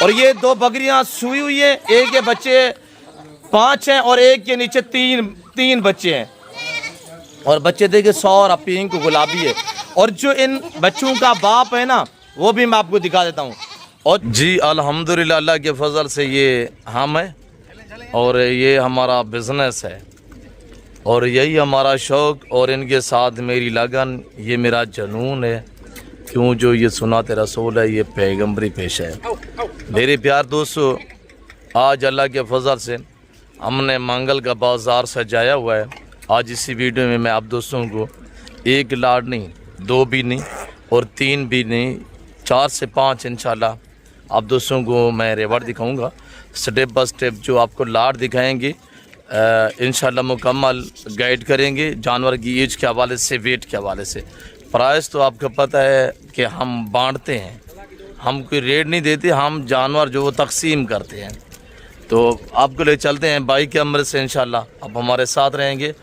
और ये 2 बकरियां सुई हुई है, एक के बच्चे 5 हैं और एक के नीचे 3 बच्चे हैं। और बच्चे देखिए 100 और पिंक गुलाबी है। और जो इन बच्चों का बाप है ना, वो भी मैं आपको दिखा देता हूँ। और जी अल्हम्दुलिल्लाह अल्लाह के फजल से ये हम है और ये हमारा बिजनेस है और यही हमारा शौक़ और इनके साथ मेरी लगन, ये मेरा जुनून है। क्यों जो ये सुनाते रसूल है, ये पैगम्बरी पेशा है। मेरे प्यार दोस्तों, आज अल्लाह के फजल से हमने मंगल का बाज़ार सजाया हुआ है। आज इसी वीडियो में मैं आप दोस्तों को 1 लाट नहीं, 2 भी नहीं और 3 भी नहीं, 4 से 5 इंशाल्लाह आप दोस्तों को मैं रेवड़ दिखाऊंगा। स्टेप बाय स्टेप जो आपको लाट दिखाएंगे इंशाल्लाह मुकम्मल गाइड करेंगे जानवर की एज के हवाले से, वेट के हवाले से। प्राइस तो आपको पता है कि हम बांटते हैं, हम कोई रेट नहीं देते, हम जानवर जो वो तकसीम करते हैं। तो आपको ले चलते हैं बाइक के अमर से, इंशाल्लाह आप हमारे साथ रहेंगे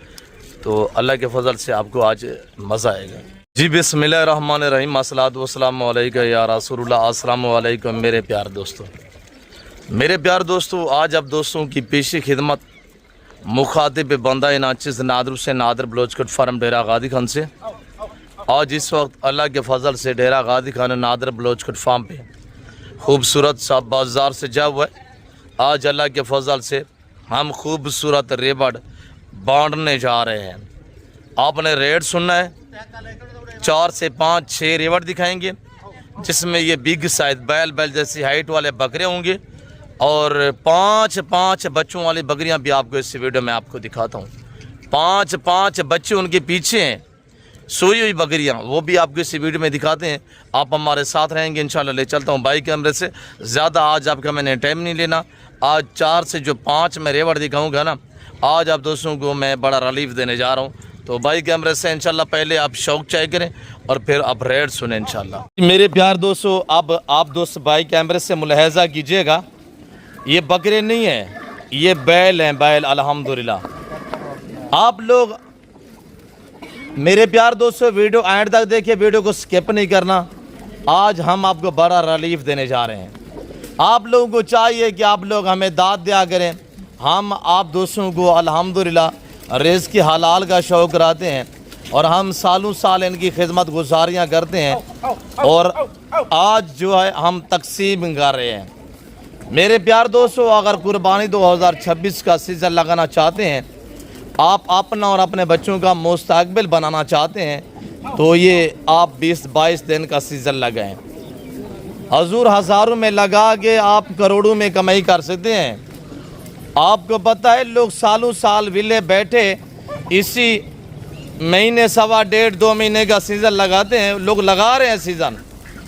तो अल्लाह के फजल से आपको आज मज़ा आएगा। जी बिस्मिल्लाहिर्रहमानिर्रहीम, अस्सलातु वस्सलामु अलैका या रसूलुल्लाह। अस्सलामु अलैकुम मेरे प्यार दोस्तों। मेरे प्यार दोस्तों, आज आप दोस्तों की पेशी खिदमत मुखातिब बंदा नाचिस नादर से नादर बलोचकोट फार्म डेरा गादी खान से। आज इस वक्त अल्लाह के फजल से डेरा गादी खान नादर बलोचकोट फार्म पे खूबसूरत सा बाज़ार से जा हुआ है। आज अल्लाह के फजल से हम खूबसूरत रेवड़ बांटने जा रहे हैं। आपने रेट सुनना है, 4 से 5 6 रेवड़ दिखाएंगे जिसमें ये बिग साइज बैल जैसी हाइट वाले बकरे होंगे और 5 बच्चों वाली बकरियां भी आपको इस वीडियो में आपको दिखाता हूँ। 5 बच्चे उनके पीछे हैं, सोई हुई बकरियां, वो भी आपको इस वीडियो में दिखाते हैं। आप हमारे साथ रहेंगे इंशाल्लाह। ले चलता हूँ बाइक कैमरे से। ज़्यादा आज आपका मैंने टाइम नहीं लेना। आज 4 से जो 5 मैं रेवड़ दिखाऊँगा ना, आज आप दोस्तों को मैं बड़ा रिलीफ देने जा रहा हूँ। तो बाइक कैमरे से इंशाल्लाह पहले आप शौक चाय करें और फिर आप रेट सुने इंशाल्लाह। मेरे प्यार दोस्तों, अब आप दोस्त बाइक कैमरे से मुलाहजा कीजिएगा, ये बकरे नहीं हैं, ये बैल हैं, बैल अल्हम्दुलिल्लाह। आप लोग मेरे प्यार दोस्तों वीडियो एंड तक देखिए, वीडियो को स्किप नहीं करना। आज हम आपको बड़ा रिलीफ देने जा रहे हैं। आप लोगों को चाहिए कि आप लोग हमें दाद दिया करें। हम आप दोस्तों को अल्हम्दुलिल्लाह रिज़्क़ की हलाल का शौक़ कराते हैं और हम सालों साल इनकी खिदमत गुजारियाँ करते हैं और आज जो है हम तकसीम कर रहे हैं। मेरे प्यार दोस्तों, अगर कुर्बानी 2026 का सीज़न लगाना चाहते हैं, आप अपना और अपने बच्चों का मुस्तकबिल बनाना चाहते हैं, तो ये आप 20-22 दिन का सीज़न लगाएं। हजूर हज़ारों में लगा के आप करोड़ों में कमाई कर सकते हैं। आपको पता है लोग सालों साल विले बैठे इसी महीने 1.5-2 महीने का सीज़न लगाते हैं। लोग लगा रहे हैं सीज़न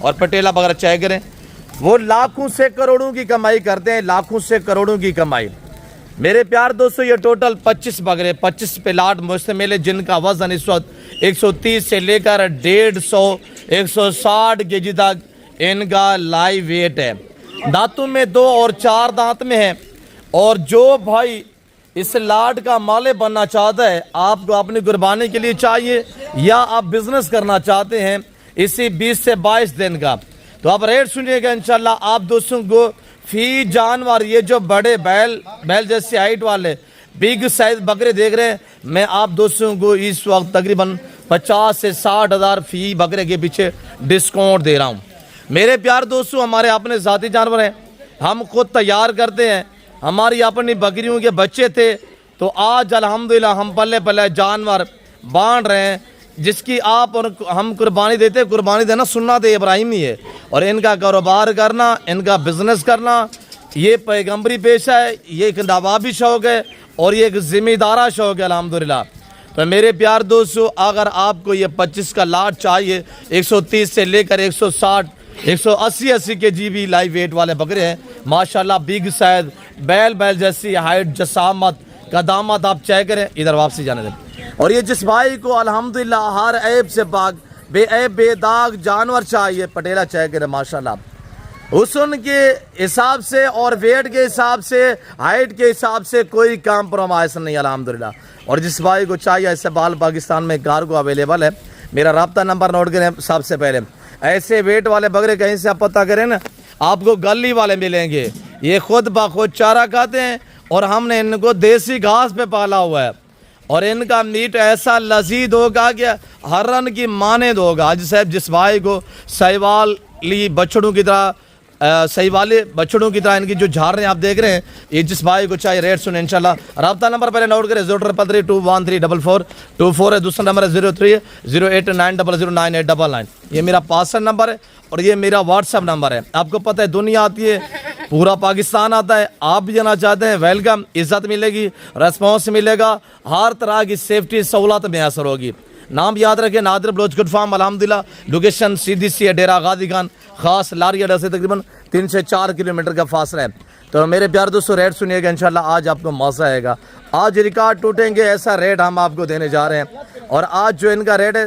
और पटेला वगैरह चाय करें, वो लाखों से करोड़ों की कमाई करते हैं, लाखों से करोड़ों की कमाई। मेरे प्यार दोस्तों, ये टोटल 25 बकरे 25 पे लाट मुश्तमिल है, जिनका वज़न इस वक्त 130 से लेकर 150-160 केजी तक इनका लाइव वेट है। दांतों में 2 और 4 दांत में है। और जो भाई इस लाट का मालिक बनना चाहता है, आपको अपनी कुर्बानी के लिए चाहिए या आप बिजनेस करना चाहते हैं इसी 20 से 22 दिन का, तो आप रेट सुनिएगा इंशाल्लाह। आप दोस्तों को फी जानवर, ये जो बड़े बैल जैसी हाइट वाले बिग साइज बकरे देख रहे हैं, मैं आप दोस्तों को इस वक्त तकरीबन 50 से 60 हज़ार फी बकरे के पीछे डिस्काउंट दे रहा हूँ। मेरे प्यार दोस्तों, हमारे अपने ज़ाती जानवर हैं, हम खुद तैयार करते हैं। हमारी अपनी बकरियों के बच्चे थे, तो आज अल्हम्दुलिल्लाह हम पल्ले पल्ले जानवर बांट रहे हैं, जिसकी आप और हम कुर्बानी देते। कुर्बानी देना सुन्नत इब्राहिमी है और इनका कारोबार करना, इनका बिजनेस करना, ये पैगम्बरी पेशा है, ये एक नवाबी शौक़ है और ये एक ज़िम्मेदारा शौक़ है अल्हम्दुलिल्लाह। तो मेरे प्यार दोस्तों, अगर आपको ये 25 का लाट चाहिए, 130 से लेकर 160 180 के जी भी लाइव वेट वाले बकरे हैं माशाल्लाह, बिग साइज बैल जैसी हाइट, जसामत, कदामत, आप चेक करें। इधर वापसी जाने दें। और ये जिस भाई को अल्हम्दुलिल्लाह हर ऐब से पाक, बेऐब बेदाग जानवर चाहिए, पटेला चेक करें माशाल्लाह। हुस्न के हिसाब से और वेट के हिसाब से, हाइट के हिसाब से कोई कॉम्प्रोमाइज़ नहीं अल्हम्दुलिल्लाह। और जिस भाई को चाहिए, ऐसे बाल पाकिस्तान में कार्गो अवेलेबल है। मेरा रब्ता नंबर नोट करें सबसे पहले। ऐसे वेट वाले बकरे कहीं से आप पता करें ना, आपको गली वाले मिलेंगे। ये खुद बाखुद चारा खाते हैं और हमने इनको देसी घास पे पाला हुआ है और इनका मीट ऐसा लजीज होगा कि हरन की मानेद होगा। हाजी साहब जिस भाई को सहीवाली बछड़ों की तरह सहीवाले बछड़ों की तरह इनकी जो झाड़ रहे हैं आप देख रहे हैं, ये जिस भाई को चाहिए रेट सुने इंशाल्लाह। रब्ता नंबर पहले नोट करें 033213444 है, दूसरा नंबर है 030890099899। ये मेरा पार्सल नंबर है और ये मेरा व्हाट्सअप नंबर है। आपको पता है दुनिया आती है, पूरा पाकिस्तान आता है, आप भी जाना चाहते हैं वेलकम, इज़्ज़त मिलेगी, रेस्पॉन्स मिलेगा, हर तरह की सेफ्टी सहूलत मैसर होगी। नाम याद रखें नादिर बलोच गुड फार्म अल्हम्दुलिल्लाह। लोकेशन सीधी सी है डेरा गाजी खान, खास लारी अड्डा से तकरीबन 3 से 4 किलोमीटर का फासला है। तो मेरे प्यार दोस्तों रेट सुनिएगा इंशाल्लाह, आज आपको मज़ा आएगा। आज रिकॉर्ड टूटेंगे, ऐसा रेट हम आपको देने जा रहे हैं। और आज जो इनका रेट है,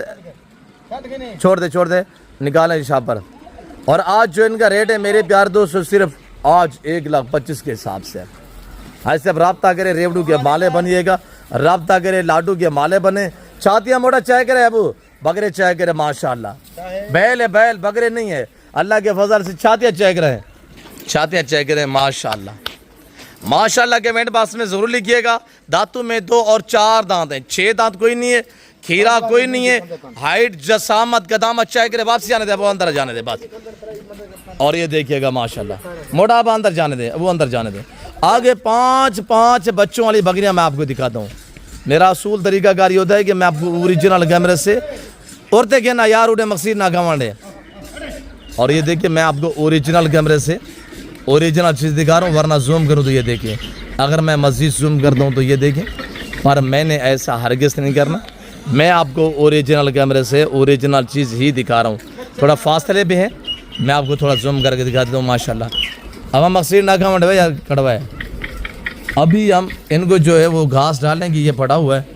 छोड़ दे निकालें इस पर। और आज जो इनका रेट है मेरे प्यार दोस्तों सिर्फ आज 1,25,000 के हिसाब से। ऐसे अब रब्ता करे रेवड़ू के माले बनिएगा, रब्ता करे लाडू के माले बने। छातियाँ मोटा चाय करे अबू, बकरे चाय करे माशाल्लाह। बैल है बैल, बकरे नहीं है। अल्लाह के फजल से छातियाँ चाय करे, छातियाँ चाय करे माशाल्लाह। माशाल्लाह के कमेंट बॉक्स में ज़रूर लिखिएगा। दांतों में 2 और 4 दांत हैं, 6 दांत कोई नहीं है, खीरा कोई नहीं है। हाइट जसामत कदामत चाय करे, वापस जाने दे, वो अंदर जाने दे बस। और ये देखिएगा माशाल्लाह मोटा, अब अंदर जाने दे, वो अंदर जाने दे। आगे 5 बच्चों वाली बकरियां मैं आपको दिखाता हूँ। मेरा असूल तरीकाकार होता है कि मैं आपको ओरिजिनल कैमरे से औरतें कहना यार उन्हें मकसीद ना गंवाड़े। और ये देखिए मैं आपको ओरिजिनल कैमरे से ओरिजिनल चीज़ दिखा रहा हूँ, वरना जूम करूँ तो ये देखिए, अगर मैं मज़ीद जूम करता हूँ तो ये देखें, पर मैंने ऐसा हरगिज़ नहीं करना। मैं आपको ओरिजिनल कैमरे से ओरिजिनल चीज़ ही दिखा रहा हूँ। थोड़ा फासले भी है, मैं आपको थोड़ा जूम करके दिखा देता हूँ माशाल्लाह। अब हम मकसीद ना खाओ यार कड़वा है। अभी हम इनको जो है वो घास डालेंगे, ये पड़ा हुआ है,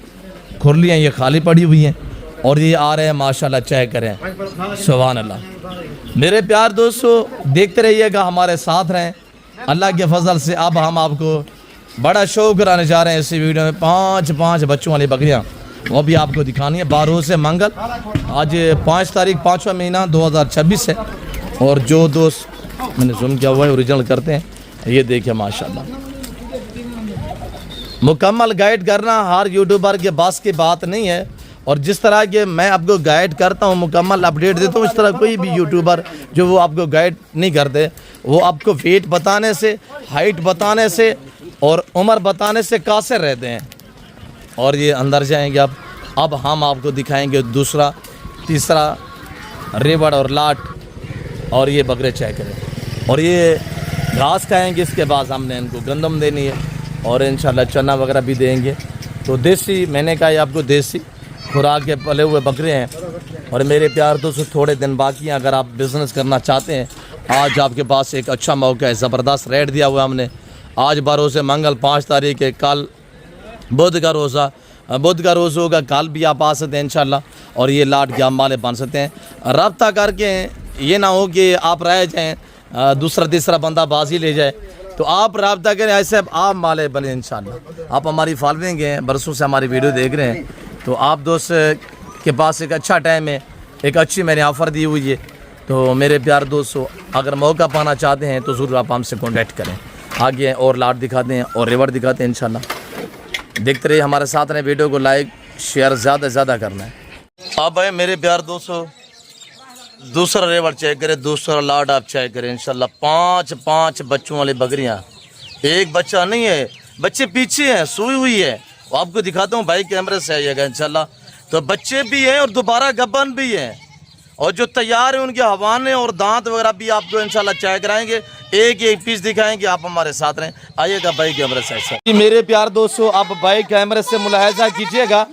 खुरलियाँ ये खाली पड़ी हुई हैं और ये आ रहे हैं माशाल्लाह चाय करें, सुभान अल्लाह। मेरे प्यार दोस्तों देखते रहिएगा, हमारे साथ रहें अल्लाह के फजल से। अब हम आपको बड़ा शो कराने जा रहे हैं इसी वीडियो में। 5 बच्चों वाली बकरियाँ वो भी आपको दिखानी है। 12 से मंगल, आज 5 तारीख 5वां महीना 2026 है। और जो दोस्त मैंने जूम किया हुआ है ओरिजिनल करते हैं, ये देखिए माशाल्लाह। मुकम्मल गाइड करना हर यूट्यूबर के बस की बात नहीं है, और जिस तरह के मैं आपको गाइड करता हूँ, मुकम्मल अपडेट देता हूँ, इस तरह कोई भी यूट्यूबर जो वो आपको गाइड नहीं करते। वो आपको वेट बताने से, हाइट बताने से और उम्र बताने से कासिर रहते हैं। और ये अंदर जाएंगे अब हम आपको दिखाएंगे दूसरा, तीसरा रेवड़ और लाट, और ये बकरे चाय करें और ये घास खाएंगे। इसके बाद हमने इनको गंदम देनी है और इंशाल्लाह चना वगैरह भी देंगे। तो देसी, मैंने कहा आपको देसी खुराक के पले हुए बकरे हैं। और मेरे प्यार दोस्तों थोड़े दिन बाकी हैं, अगर आप बिज़नेस करना चाहते हैं, आज आपके पास एक अच्छा मौका है। ज़बरदस्त रेट दिया हुआ हमने। आज 12 से मंगल 5 तारीख है, कल बुध का रोज़ा होगा, कल भी आप आ सकते हैं इंशाल्लाह। और ये लाट के आप माले बन सकते हैं। रब्ता करके ये ना हो कि आप रह जाएँ, दूसरा तीसरा बंदा बाजी ले जाए, तो आप रब्ता करें, ऐसे आप माले बने इंशाल्लाह। आप हमारी फॉलोइंग हैं, बरसों से हमारी वीडियो देख रहे हैं, तो आप दोस्त के पास एक अच्छा टाइम है, एक अच्छी मैंने ऑफ़र दी हुई है। तो मेरे प्यार दोस्तों अगर मौका पाना चाहते हैं तो ज़रूर आप हमसे कॉन्टैक्ट करें। आगे और लाट दिखाते हैं और रिवर दिखाते हैं इंशाल्लाह। देखते रहिए हमारे साथ रहें, वीडियो को लाइक शेयर ज़्यादा से ज़्यादा करना है। अब है मेरे प्यार दोस्तों दूसरा रेवड़ चेक करें, दूसरा लाट आप चेक करें इंशाल्लाह। 5 बच्चों वाली बकरियां, एक बच्चा नहीं है, बच्चे पीछे हैं, सोई हुई है। वो आपको दिखाता हूँ भाई, कैमरे से आइएगा इंशाल्लाह। तो बच्चे भी हैं और दोबारा गब्बन भी हैं, और जो तैयार है उनके हवाने और दांत वगैरह भी आपको इंशाल्लाह चेक कराएंगे। एक पीस दिखाएंगे, आप हमारे साथ रहें, आइएगा भाई कैमरे से। मेरे प्यार दोस्तों आप भाई कैमरे से मुलाहिजा कीजिएगा,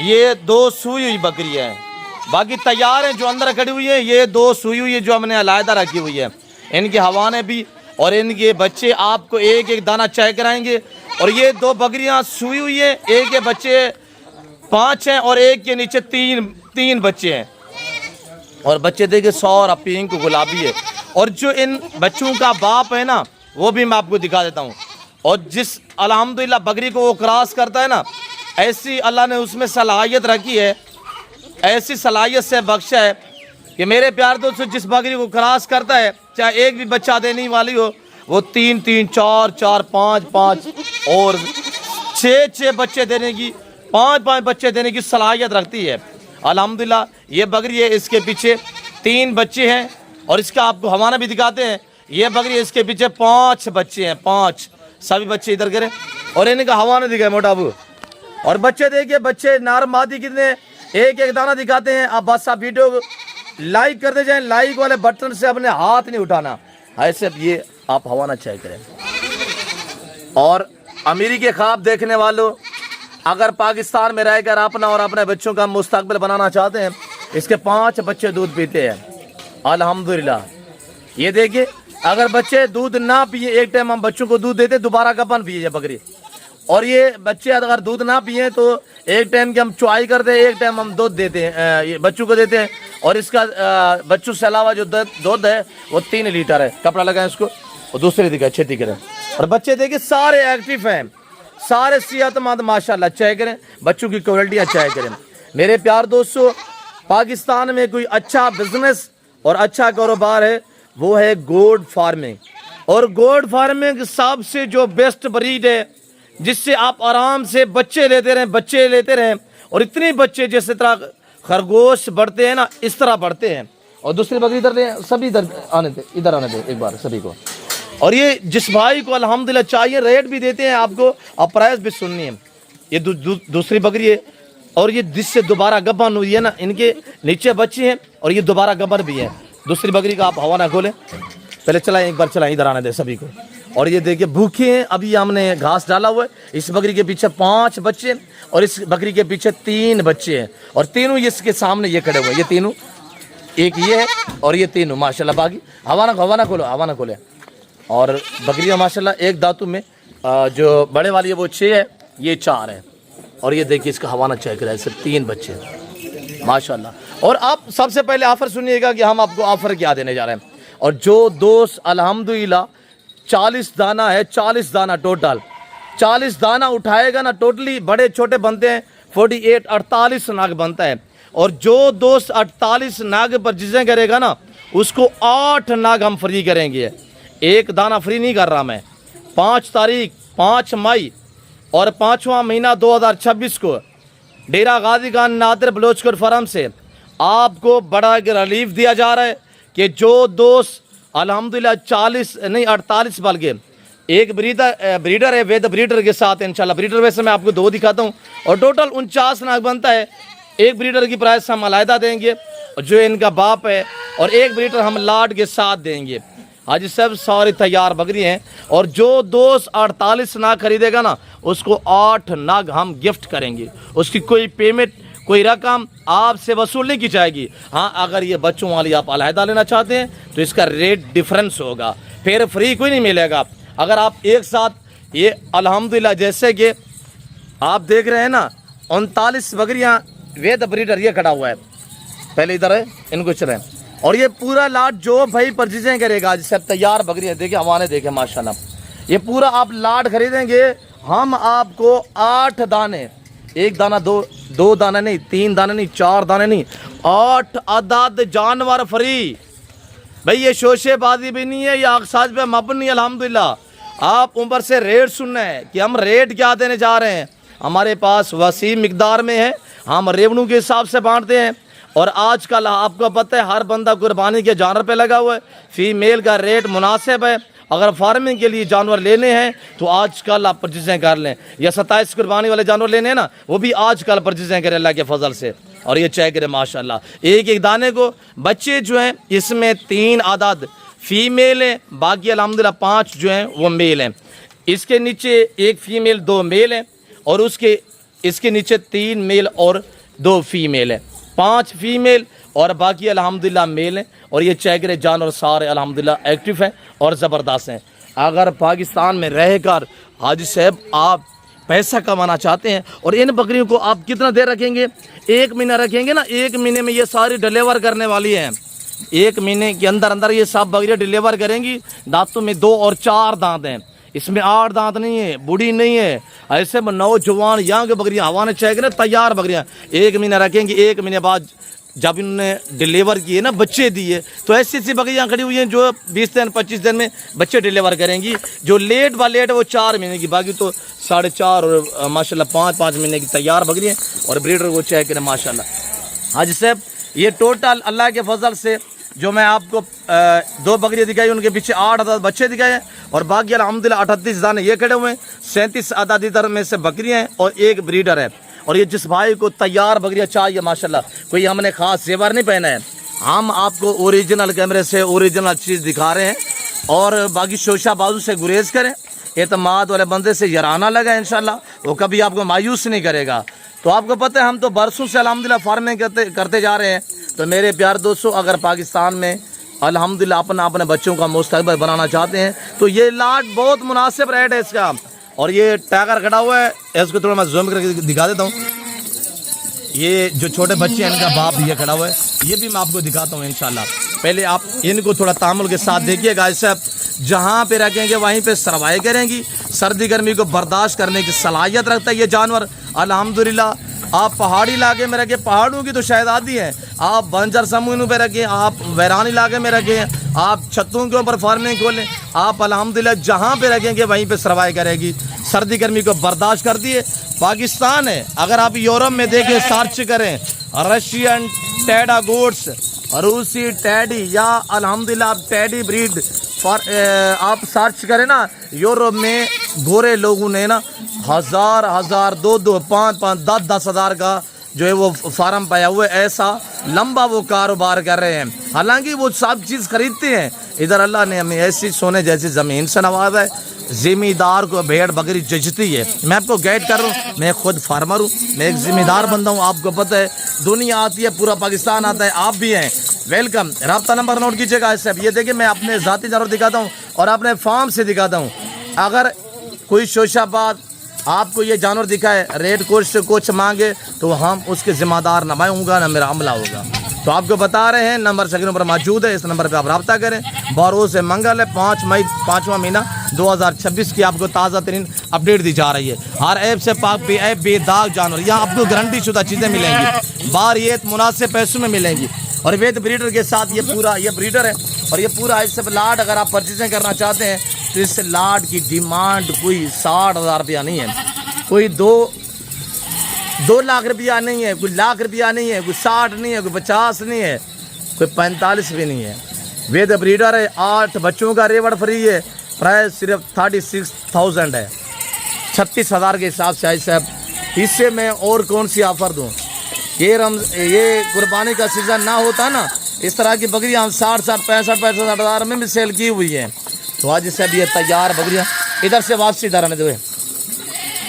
ये 2 सूई हुई बकरियाँ हैं, बाकी तैयार हैं। जो अंदर खड़ी हुई है ये 2 सूई हुई है जो हमने अलहदा रखी हुई है। इनके हवाने भी और इनके बच्चे आपको एक दाना चेक कराएंगे। और ये 2 बकरियां सूई हुई है, एक के बच्चे 5 हैं और एक के नीचे 3 बच्चे हैं। और बच्चे देखिए 100 पिंक गुलाबी है। और जो इन बच्चों का बाप है ना, वो भी मैं आपको दिखा देता हूँ। और जिस अल्हम्दुलिल्लाह बकरी को वो क्रॉस करता है ना, ऐसी अल्लाह ने उसमें सलाहियत रखी है, ऐसी सलाहियत से बख्शा है कि मेरे प्यार दोस्तों, जिस बकरी को क्रॉस करता है, चाहे एक भी बच्चा देने वाली हो, वो 3 3 4 4 5 5 और 6 6 बच्चे देने की, 5 5 बच्चे देने की सलाहियत रखती है। अल्हम्दुलिल्लाह ये बकरी है, इसके पीछे 3 बच्चे हैं और इसका आपको हवाना भी दिखाते हैं। ये बकरी, इसके पीछे 5 बच्चे हैं, 5 सभी बच्चे इधर करें और इनका हवाना दिखाए मोटा अबू। और बच्चे देखिए, बच्चे नार मादी कितने, एक एक दाना दिखाते हैं। आप बस आप वीडियो को लाइक करते जाएं, लाइक वाले बटन से अपने हाथ नहीं उठाना, ऐसे ये आप हवाना चेक करें। और अमीरी के ख्वाब देखने वालों, अगर पाकिस्तान में रहकर अपना और अपने बच्चों का मुस्तकबिल बनाना चाहते हैं, इसके 5 बच्चे दूध पीते हैं अल्हम्दुलिल्लाह। ये देखिए, अगर बच्चे दूध ना पिए, एक टाइम हम बच्चों को दूध देते, दोबारा कपन पिए बकरी। और ये बच्चे अगर दूध ना पिए तो एक टाइम की हम चुआई करते हैं, एक टाइम हम दूध देते हैं, ये बच्चों को देते हैं। और इसका बच्चों से अलावा जो दूध है वो 3 लीटर है। कपड़ा लगाएं इसको और दूसरे दिखाए, खेती करें। और बच्चे देखिए सारे एक्टिव हैं, सारे सेहतमंद माशाल्लाह। चेक करें बच्चों की क्वालिटियाँ, चेक करें। मेरे प्यार दोस्तों, पाकिस्तान में कोई अच्छा बिजनेस और अच्छा कारोबार है, वो है गोट फार्मिंग। और गोट फार्मिंग सबसे जो बेस्ट ब्रीड है, जिससे आप आराम से बच्चे लेते रहें और इतने बच्चे जिस तरह खरगोश बढ़ते हैं ना, इस तरह बढ़ते हैं। और दूसरी बकरी इधर ले, सभी इधर आने दे एक बार सभी को। और ये जिस भाई को अल्हम्दुलिल्लाह चाहिए, रेट भी देते हैं आपको, आप प्राइस भी सुननी है। ये दूसरी बकरी है और ये जिससे दोबारा गब्बन हुई है ना, इनके नीचे बच्चे हैं और ये दोबारा गब्बर भी है। दूसरी बकरी का आप हवा ना खोलें, पहले चलाएं, एक बार चलाएं, इधर आने दे सभी को। और ये देखिए भूखे हैं, अभी हमने घास डाला हुआ है। इस बकरी के पीछे 5 बच्चे और इस बकरी के पीछे 3 बच्चे हैं और तीनों इसके सामने ये खड़े हुए हैं। ये तीनों, एक ये है और ये तीनों माशाल्लाह। बाकी हवा ना खोले। और बकरियाँ माशाल्लाह एक दातु में जो बड़े वाली है वो 6 है, ये 4 है। और ये देखिए इसका हवाना चेक करें, सिर्फ 3 बच्चे हैं माशाल्लाह। और आप सबसे पहले ऑफ़र सुनिएगा कि हम आपको ऑफ़र क्या देने जा रहे हैं। और जो दोस्त अल्हम्दुलिल्लाह 40 दाना है, 40 दाना टोटल, 40 दाना उठाएगा ना, टोटली बड़े छोटे बनते हैं 48 48 नाग बनता है। और जो दोस्त 48 नाग पर जिसे करेगा ना, उसको 8 नाग हम फ्री करेंगे। एक दाना फ्री नहीं कर रहा मैं। 5 तारीख 5 मई और 5वां महीना 2026 को डेरा गाजी खान नादिर बलोचपुर फार्म से आपको बड़ा रिलीफ दिया जा रहा है कि जो दोस्त अल्हम्दुलिल्लाह 40 नहीं 48 बाल के, एक ब्रीडर है, वेद ब्रीडर के साथ इंशाल्लाह। ब्रीडर वैसे मैं आपको 2 दिखाता हूँ और टोटल 49 नाग बनता है। एक ब्रीडर की प्राइस हम अलहदा देंगे जो इनका बाप है, और एक ब्रीडर हम लाड के साथ देंगे। हाजी साहब सारी तैयार बकरी हैं। और जो दोस्त 48 नाग खरीदेगा ना, उसको 8 नाग हम गिफ्ट करेंगे। उसकी कोई पेमेंट, कोई रकम आपसे वसूल नहीं की जाएगी। हाँ, अगर ये बच्चों वाली आप अलहदा लेना चाहते हैं तो इसका रेट डिफरेंस होगा, फिर फ्री कोई नहीं मिलेगा। अगर आप एक साथ ये अल्हम्दुलिल्लाह, जैसे कि आप देख रहे हैं ना, 39 बकरियाँ वेद ब्रीडर ये खड़ा हुआ है, पहले इधर है, इनको चलें। और ये पूरा लाट जो भाई परचेजिंग करेगा, जैसे तैयार बकरियाँ देखिए, हमारे देखें माशाल्लाह, ये पूरा आप लाट खरीदेंगे, हम आपको 8 दाने, एक दाना दो दाना नहीं, 3 दाने नहीं, 4 दाने नहीं, 8 अदाद जानवर फ्री। भाई ये शोशेबाजी भी नहीं है, ये अकसाज पे मबनी। अल्हम्दुलिल्लाह आप ऊपर से रेट सुनना है कि हम रेट क्या देने जा रहे हैं। हमारे पास वसीम मिकदार में है, हम रेवन्यू के हिसाब से बांटते हैं। और आजकल आपको पता है हर बंदा कुर्बानी के जानवर पे लगा हुआ है। फीमेल का रेट मुनासिब है। अगर फार्मिंग के लिए जानवर लेने हैं तो आजकल आप परचेजें कर लें, या 27 कुर्बानी वाले जानवर लेने हैं ना, वो भी आजकल परचेजें करें अल्लाह के फजल से। और ये चेक करें माशाल्लाह, एक एक दाने को बच्चे जो हैं, इसमें 3 आदाद फीमेल हैं, बाकी अल्हम्दुलिल्लाह 5 जो हैं वो मेल हैं। इसके नीचे 1 फीमेल 2 मेल हैं, और इसके नीचे 3 मेल और 2 फीमेल हैं। 5 फीमेल और बाकी अल्हम्दुलिल्लाह मेल हैं। और ये चेक करें जानवर सारे अल्हम्दुलिल्लाह एक्टिव हैं और ज़बरदस्त हैं। अगर पाकिस्तान में रहकर हाजी साहब आप पैसा कमाना चाहते हैं, और इन बकरियों को आप कितना देर रखेंगे, 1 महीना रखेंगे ना, 1 महीने में ये सारी डिलीवर करने वाली हैं। 1 महीने के अंदर ये सब बकरियाँ डिलीवर करेंगी। दांतों में 2 और 4 दांत हैं, इसमें 8 दांत नहीं है, बूढ़ी नहीं है। ऐसे में नौजवान यंग बकरियाँ, हवा ने चेक करें, तैयार बकरियाँ 1 महीना रखेंगे, 1 महीने बाद जब इन्होंने डिलीवर किए ना, बच्चे दिए, तो ऐसी ऐसी बकरियाँ खड़ी हुई हैं जो 20 दिन 25 दिन में बच्चे डिलीवर करेंगी। जो लेट व लेट है वो 4 महीने की, बाकी तो 4.5 और माशाल्लाह 5-5 महीने की तैयार बकरियाँ। और ब्रीडर को चेक करें माशाल्लाह। हाजी साहब, ये टोटल अल्लाह के फजल से जो मैं आपको 2 बकरियाँ दिखाई, उनके पीछे 8 बच्चे दिखाए हैं, और बाकी अल्हम्दुलिल्लाह 38 दाने ये खड़े हुए हैं। 37 आदादीदार में से बकरियाँ हैं और 1 ब्रीडर है। और ये जिस भाई को तैयार बकरियाँ चाहिए माशाल्लाह, कोई हमने ख़ास जेवर नहीं पहना है, हम आपको ओरिजिनल कैमरे से ओरिजिनल चीज़ दिखा रहे हैं। और बाकी शोशा बाजू से गुरेज करें, एतमाद वाले बंदे से यराना लगा इंशाल्लाह, वो कभी आपको मायूस नहीं करेगा। तो आपको पता है हम तो बरसों से अल्हम्दुलिल्लाह फार्मिंग करते जा रहे हैं। तो मेरे प्यार दोस्तों, अगर पाकिस्तान में अल्हम्दुलिल्लाह अपने बच्चों का मुस्तकबिल बनाना चाहते हैं तो ये लाट बहुत मुनासिब रेट है इसका। और ये टाइगर खड़ा हुआ है, इसको थोड़ा मैं जूम करके दिखा देता हूँ। ये जो छोटे बच्चे हैं इनका बाप ये खड़ा हुआ है, ये भी मैं आपको दिखाता हूँ इंशाल्लाह। पहले आप इनको थोड़ा तामुल के साथ देखिएगा। साहब जहाँ पे रखेंगे वहीं पे सर्वाइव करेंगी, सर्दी गर्मी को बर्दाश्त करने की सलाहियत रखता है ये जानवर अल्हम्दुलिल्लाह। आप पहाड़ी इलाके में रखें, पहाड़ों की तो शायद आती है, आप बंजर समूहों पे रखें, आप वैरान इलाके में रखें, आप छतों के ऊपर फार्मिंग खोलें, आप अल्हम्दुलिल्लाह जहाँ पे रखेंगे वहीं पे सर्वाइव करेगी, सर्दी गर्मी को बर्दाश्त करती है। पाकिस्तान है, अगर आप यूरोप में देखें, सर्च करें रशियन टैडा गोट्स, रूसी टैडी, या अल्हम्दुलिल्लाह आप टैडी ब्रीड आप सर्च करें ना, यूरोप में गोरे लोगों ने ना 1000 2 5 10 हज़ार का जो है वो फार्म पाया हुआ है, ऐसा लंबा वो कारोबार कर रहे हैं। हालांकि वो सब चीज़ खरीदते हैं। इधर अल्लाह ने हमें ऐसी सोने जैसी ज़मीन से नवाजा है, ज़िम्मेदार को भेड़ बकरी जचती है। मैं आपको गाइड कर रहा हूँ, मैं खुद फार्मर हूँ, मैं एक ज़िम्मेदार बंदा हूँ। आपको पता है दुनिया आती है, पूरा पाकिस्तान आता है, आप भी हैं, वेलकम। रब्ता नंबर नोट कीजिएगा साहब। ये देखिए मैं अपने ज़ाती जानवर दिखाता हूँ और अपने फार्म से दिखाता हूँ। अगर कोई शोशाबाद आपको ये जानवर दिखाए, रेड कोच से कुछ मांगे तो हम उसके ज़िम्मेदार ना मैं हूँगा ना मेरा हमला होगा। तो आपको बता रहे हैं, नंबर स्क्रीन पर मौजूद है, इस नंबर पे आप रब्ता करें। बारों से मंगल है, 5 मई 5वां महीना 2026 की आपको ताज़ा तरीन अपडेट दी जा रही है। हर ऐप से पाक ऐप बेदाग जानवर, यहाँ आपको गारंटी शुदा चीज़ें मिलेंगी, बारियत मुनासिब पैसों में मिलेंगी। और वेद ब्रीडर के साथ ये पूरा ये ब्रीडर है और ये पूरा इससे लाट अगर आप परचेजिंग करना चाहते हैं तो इस लाट की डिमांड कोई 60,000 रुपया नहीं है, कोई 2 लाख रुपया नहीं है, कोई लाख रुपया नहीं है, कोई 60 नहीं है, कोई 50 नहीं है, कोई 45 भी नहीं है। वेद ब्रीडर है, 8 बच्चों का रेवड़ फ्री है, प्राइस सिर्फ 36,000 है, 36,000 के हिसाब से। साहब इससे मैं और कौन सी ऑफ़र दूँ? ये कुर्बानी का सीज़न ना होता ना, इस तरह की बकरियाँ हम 60 65 हज़ार में भी सेल की हुई हैं। तो आज साहब ये तैयार बकरियाँ इधर से वापसी इधर आने दो,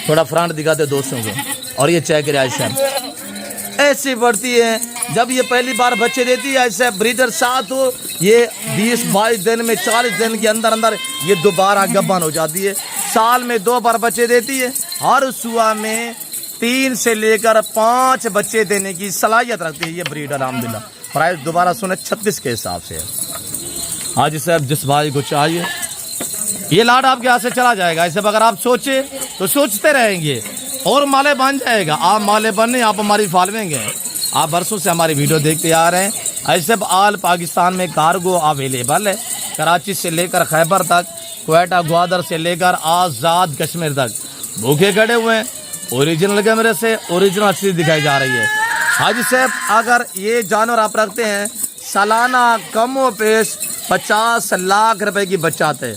थोड़ा फ्रंट दिखाते दोस्तों को। और ये चेक करिए साहब ऐसी बढ़ती है, जब ये पहली बार बच्चे देती है ऐसे ब्रीडर साथ हो, ये 20-22 दिन में 40 दिन के अंदर अंदर ये दोबारा गब्बन हो जाती है। साल में 2 बार बच्चे देती है, हर सुबह में 3 से लेकर 5 बच्चे देने की सलाहियत रखती है ये ब्रीडर अल्हम्दुलिल्लाह। प्राइस दोबारा सुने 36 के हिसाब से है। आज साहब जिस भाई को चाहिए ये लाट आपके हाथ से चला जाएगा। ऐसे अगर आप सोचे तो सोचते रहेंगे और माले बन जाएगा। आप माले बनने, आप हमारी फॉलोइंग हैं, आप बरसों से हमारी वीडियो देखते आ रहे हैं। ऐसे आल पाकिस्तान में कार्गो अवेलेबल है, कराची से लेकर खैबर तक, क्वेटा ग्वादर से लेकर आज़ाद कश्मीर तक भूखे खड़े हुए हैं। ओरिजिनल कैमरे से ओरिजिनल चीज़ दिखाई जा रही है। हाजी साहब अगर ये जानवर आप रखते हैं, सालाना कमो पेश 50 लाख रुपए की बचत है।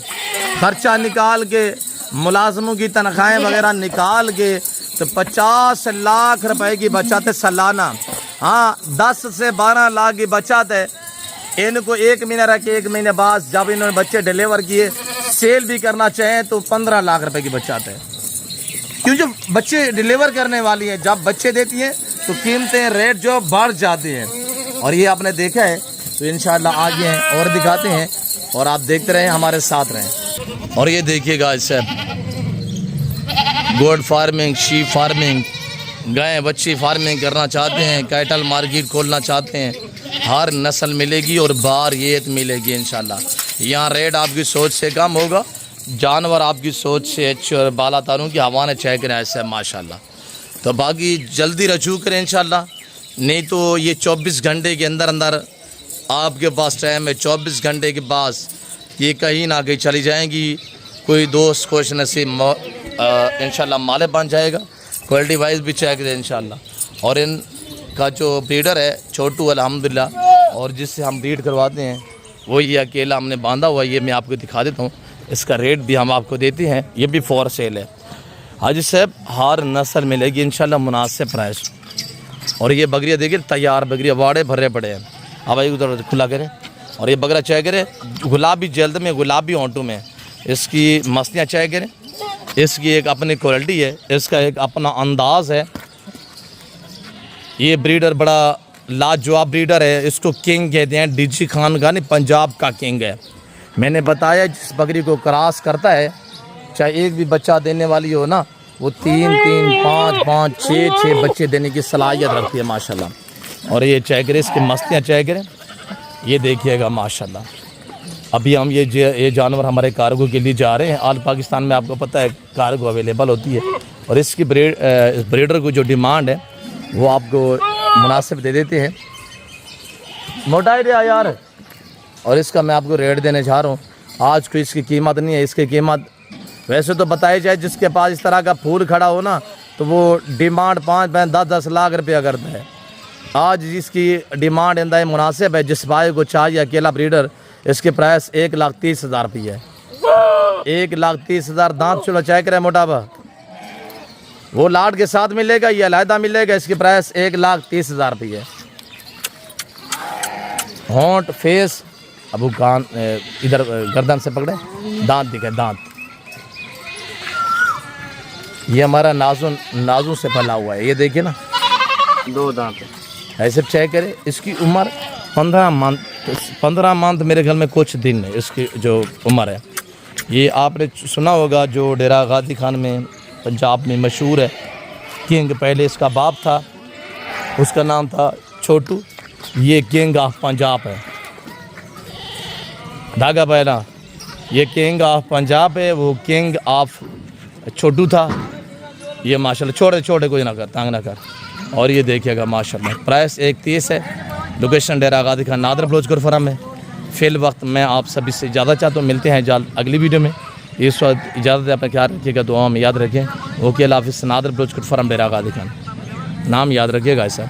खर्चा निकाल के, मुलाजमों की तनख्वाहें वगैरह निकाल के तो 50 लाख रुपए की बचत है सालाना। हाँ 10 से 12 लाख की बचत है। इनको 1 महीना रखे, 1 महीने बाद जब इन्होंने बच्चे डिलीवर किए सेल भी करना चाहें तो 15 लाख रुपए की बचत है। क्यों? जो बच्चे डिलीवर करने वाली है, जब बच्चे देती हैं तो कीमतें रेट जो बढ़ जाती हैं। और ये आपने देखा है, तो इंशाल्लाह आगे हैं और दिखाते हैं और आप देखते रहें, हमारे साथ रहें। और ये देखिएगा इससे गोड फार्मिंग, शीप फार्मिंग, गाय बच्ची फार्मिंग करना चाहते हैं, कैटल मार्केट खोलना चाहते हैं, हर नस्ल मिलेगी और बारियत मिलेगी इंशाल्लाह। यहाँ रेट आपकी सोच से कम होगा, जानवर आपकी सोच से अच्छे और बाला तारों की हवा ने चेक करें ऐसे माशाल्लाह। तो बाकी जल्दी रजू करें इंशाल्लाह। नहीं तो ये 24 घंटे के अंदर अंदर आपके पास टाइम है, 24 घंटे के बाद ये कहीं ना कहीं चली जाएंगी। कोई दोस्त खुश नसीब इंशाल्लाह मालिक बन जाएगा। क्वालिटी वाइज भी चेक है इंशाल्लाह। और इनका जो ब्रीडर है छोटू अल्हम्दुलिल्लाह, और जिससे हम ब्रीड करवाते हैं वो ये अकेला हमने बांधा हुआ है। ये मैं आपको दिखा देता हूँ, इसका रेट भी हम आपको देते हैं। ये भी फॉर सेल है हाजी साहब, हर नस्ल मिलेगी इंशाल्लाह मुनासिब प्राइस। और ये बकरियाँ देखिए तैयार बकरियाँ, वाड़े भरे पड़े हैं। अब भाई उधर खुला करें। और ये बकरा चेक करें, गुलाबी जल्द में, गुलाबी ऑटो में, इसकी मस्तियाँ चेक करें। इसकी एक अपनी क्वालिटी है, इसका एक अपना अंदाज़ है। ये ब्रीडर बड़ा लाजवाब ब्रीडर है, इसको किंग कहते हैं। डीजी खान का नहीं, पंजाब का किंग है। मैंने बताया जिस बकरी को क्रॉस करता है, चाहे एक भी बच्चा देने वाली हो ना, वो 3 3 5 5 6 6 बच्चे देने की सलाहियत रखती है माशाल्लाह। और ये चेक करें, इसकी मस्तियाँ चेक करें, ये देखिएगा माशाल्लाह। अभी हम ये जानवर हमारे कार्गो के लिए जा रहे हैं। ऑल पाकिस्तान में आपको पता है कार्गो अवेलेबल होती है। और इसकी ब्रीडर को जो डिमांड है वो आपको मुनासिब दे देते हैं। मोटाई दे यार। और इसका मैं आपको रेट देने जा रहा हूँ। आज कोई इसकी कीमत नहीं है। इसकी कीमत वैसे तो बताई जाए, जिसके पास इस तरह का फूल खड़ा हो ना, तो वो डिमांड 5 10 10 लाख रुपया करता है। आज जिसकी डिमांड इंदा मुनासिब है, जिस भाई को चाहिए अकेला ब्रीडर, इसके प्राइस 1,30,000 रुपये है। 1,30,000 दांत चलो चेक करें मोटापा, वो लाट के साथ मिलेगा या अलहदा मिलेगा। इसकी प्राइस 1,30,000 रुपये है। होंठ फेस, अबू कान इधर गर्दन से पकड़े, दांत दिखे दांत। ये हमारा नाजू से फैला हुआ है, ये देखिए ना 2 दांत ऐसे चेक करें। इसकी उम्र 15 मंथ मेरे ख्याल में कुछ दिन है इसकी जो उम्र है। ये आपने सुना होगा जो डेरा गाजी खान में पंजाब में मशहूर है किंग, पहले इसका बाप था, उसका नाम था छोटू। ये किंग ऑफ पंजाब है, धागा पहला। ये किंग ऑफ पंजाब है, वो किंग ऑफ छोटू था। ये माशाल्लाह छोटे छोटे कोई ना कर, तंग ना कर। और ये देखिएगा माशाल्लाह, प्राइस 1,30 है। लोकेशन डेरा गाजी खान नादर बलोच गुरफरम है। फिल वक्त मैं आप सभी से इजाज़त चाहता हूँ, मिलते हैं जल्द अगली वीडियो में। इस वक्त इजाज़त है, अपना ख्याल रखिएगा, दुआ में याद रखें। ओके, अल्लाह हाफ़िज़। नादर बलोच गुरफरम डेरा गाजी खान, नाम याद रखिएगा ऐसा।